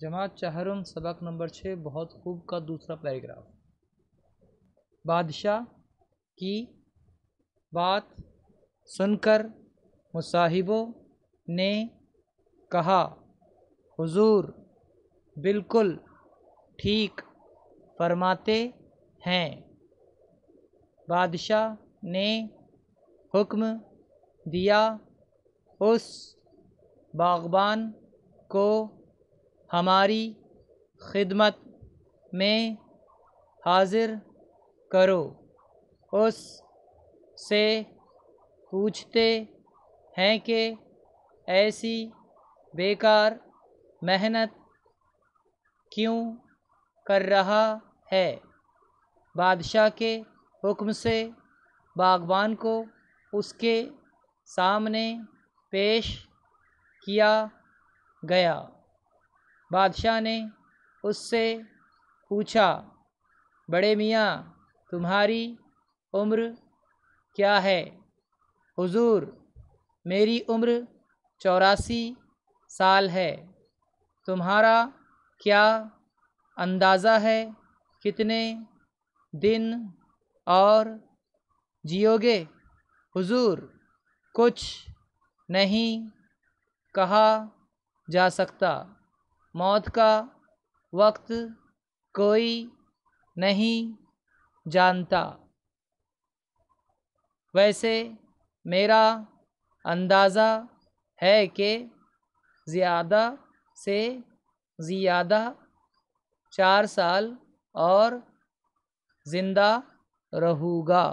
جماعت چہرم سبق نمبر 6 بہت خوب کا دوسرا پیراگراف۔ بادشاہ کی بات سن کر مصاحبوں نے کہا، حضور بالکل ٹھیک فرماتے ہیں۔ بادشاہ نے حکم دیا، اس باغبان کو ہماری خدمت میں حاضر کرو۔ اس سے پوچھتے ہیں کہ ایسی بیکار محنت کیوں کر رہا ہے۔ بادشاہ کے حکم سے باغبان کو اس کے سامنے پیش کیا گیا۔ بادشاہ نے اس سے پوچھا، بڑے میاں تمہاری عمر کیا ہے؟ حضور میری عمر 84 سال ہے۔ تمہارا کیا اندازہ ہے کتنے دن اور جیو گے؟ حضور کچھ نہیں کہا جا سکتا، موت کا وقت کوئی نہیں جانتا۔ ویسے میرا اندازہ ہے کہ زیادہ سے زیادہ 4 سال اور زندہ رہوں گا۔